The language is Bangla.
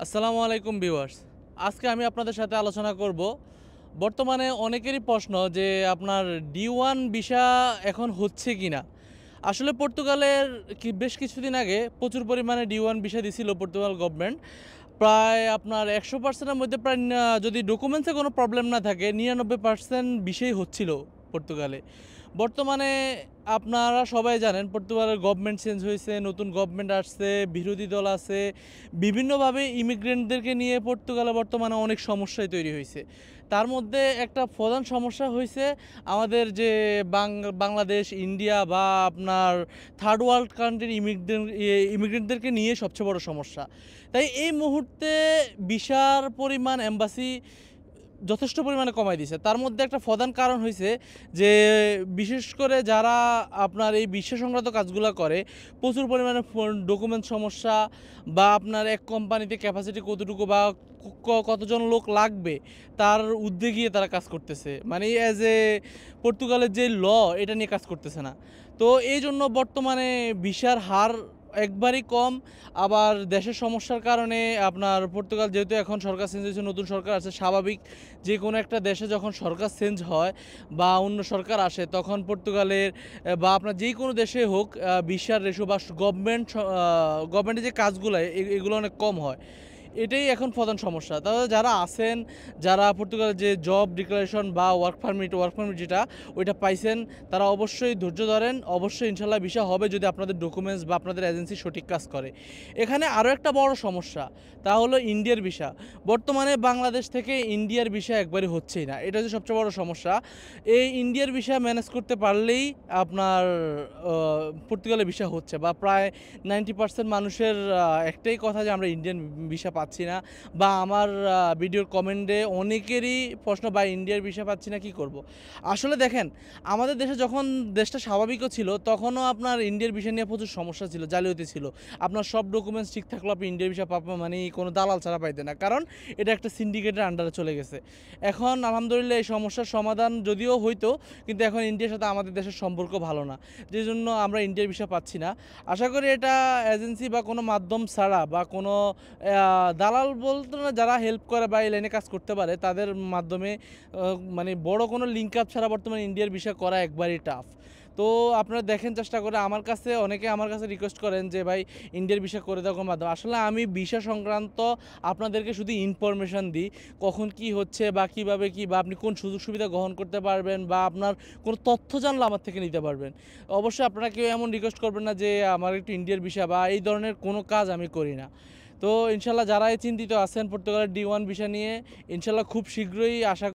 আসসালামু আলাইকুম ভিউয়ার্স। আজকে আমি আপনাদের সাথে আলোচনা করব বর্তমানে অনেকেরই প্রশ্ন যে আপনার ডি1 ভিসা এখন হচ্ছে কিনা। আসলে পর্তুগালের বেশ কিছুদিন আগে প্রচুর পরিমাণে ডি1 ভিসা দিছিল পর্তুগাল গভর্নমেন্ট। প্রায় আপনার 100% এর মধ্যে প্রায় যদি ডকুমেন্টসে কোনো প্রবলেম না থাকে 99% ভিসাই হচ্ছিল পর্তুগালে। বর্তমানে আপনারা সবাই জানেন পর্তুগালের গভর্নমেন্ট চেঞ্জ হয়েছে, নতুন গভর্নমেন্ট আসছে, বিরোধী দল আছে। বিভিন্নভাবে ইমিগ্রেন্টদেরকে নিয়ে পর্তুগালে বর্তমানে অনেক সমস্যাই তৈরি হয়েছে। তার মধ্যে একটা প্রধান সমস্যা হয়েছে আমাদের যে বাংলাদেশ, ইন্ডিয়া বা আপনার থার্ড ওয়ার্ল্ড কান্ট্রির ইমিগ্রেন্টদেরকে নিয়ে সবচেয়ে বড় সমস্যা। তাই এই মুহূর্তে ভিসার পরিমাণ এম্বাসি যথেষ্ট পরিমাণে কমাই দিয়েছে। তার মধ্যে একটা প্রধান কারণ হইছে যে বিশেষ করে যারা আপনার এই ভিসা সংক্রান্ত কাজগুলা করে, প্রচুর পরিমাণে ডকুমেন্ট সমস্যা বা আপনার এক কোম্পানিতে ক্যাপাসিটি কতটুকু বা কতজন লোক লাগবে তার ঊর্ধ্বে গিয়ে তারা কাজ করতেছে। মানে অ্যাজ এ পর্তুগালের যে এটা নিয়ে কাজ করতেছে না। তো এই জন্য বর্তমানে ভিসার হার একবারই কম। আবার দেশের সমস্যার কারণে আপনার পর্তুগাল যেহেতু এখন সরকার চেঞ্জ হয়েছে, নতুন সরকার আছে, স্বাভাবিক যে কোনো একটা দেশে যখন সরকার চেঞ্জ হয় বা অন্য সরকার আসে তখন পর্তুগালের বা আপনার যে কোনো দেশে হোক ভিসার রেশো বা গভর্নমেন্টের যে কাজগুলো এগুলো অনেক কম হয়। এটাই এখন প্রধান সমস্যা। তাহলে যারা আছেন, যারা পর্তুগালের যে জব ডিক্লারেশন বা ওয়ার্ক পারমিট যেটা ওইটা পাইছেন, তারা অবশ্যই ধৈর্য ধরেন। অবশ্যই ইনশাল্লাহ ভিসা হবে যদি আপনাদের ডকুমেন্টস বা আপনাদের এজেন্সি সঠিক কাজ করে। এখানে আরও একটা বড় সমস্যা, তা হলো ইন্ডিয়ার ভিসা। বর্তমানে বাংলাদেশ থেকে ইন্ডিয়ার ভিসা একবারই হচ্ছেই না, এটা হচ্ছে সবচেয়ে বড় সমস্যা। এই ইন্ডিয়ার ভিসা ম্যানেজ করতে পারলেই আপনার পর্তুগালের ভিসা হচ্ছে, বা প্রায় 90% মানুষের একটাই কথা যে আমরা ইন্ডিয়ান ভিসা পাচ্ছি না। বা আমার ভিডিওর কমেন্টে অনেকেরই প্রশ্ন, বা ইন্ডিয়ার ভিসা পাচ্ছি না, কি করব। আসলে দেখেন, আমাদের দেশে যখন দেশটা স্বাভাবিকও ছিল তখনও আপনার ইন্ডিয়ার ভিসা নিয়ে প্রচুর সমস্যা ছিল, জালিয়াতি ছিল। আপনার সব ডকুমেন্টস ঠিক থাকলেও আপনি ইন্ডিয়ার ভিসা পাবেন মানে কোনো দালাল ছাড়া পাইতেন না, কারণ এটা একটা সিন্ডিকেটের আন্ডারে চলে গেছে। এখন আলহামদুলিল্লাহ এই সমস্যার সমাধান যদিও হইতো, কিন্তু এখন ইন্ডিয়ার সাথে আমাদের দেশের সম্পর্ক ভালো না, যে জন্য আমরা ইন্ডিয়ার ভিসা পাচ্ছি না। আশা করি এটা এজেন্সি বা কোনো মাধ্যম ছাড়া বা কোনো দালাল বলতে না, যারা হেল্প করে বা এই লাইনে কাজ করতে পারে তাদের মাধ্যমে মানে বড় কোনো লিঙ্ক আপ ছাড়া বর্তমানে ইন্ডিয়ার ভিসা করা একবারই টাফ। তো আপনারা দেখেন, চেষ্টা করে। অনেকে আমার কাছে রিকোয়েস্ট করেন যে ভাই ইন্ডিয়ার ভিসা করে দেওয়ার মাধ্যমে। আসলে আমি ভিসা সংক্রান্ত আপনাদেরকে শুধু ইনফরমেশান দিই, কখন কি হচ্ছে বা কীভাবে কী, বা আপনি কোন সুযোগ সুবিধা গ্রহণ করতে পারবেন বা আপনার কোনো তথ্য জানলে আমার থেকে নিতে পারবেন। অবশ্যই আপনারা কেউ এমন রিকোয়েস্ট করবেন না যে আমার একটু ইন্ডিয়ার ভিসা বা এই ধরনের কোনো কাজ আমি করি না। তো ইনশাল্লাহ যারাই চিন্তিত আছেন পর্তুগালের ডি1 ভিসা নিয়ে, ইনশাল্লাহ খুব শীঘ্রই আশা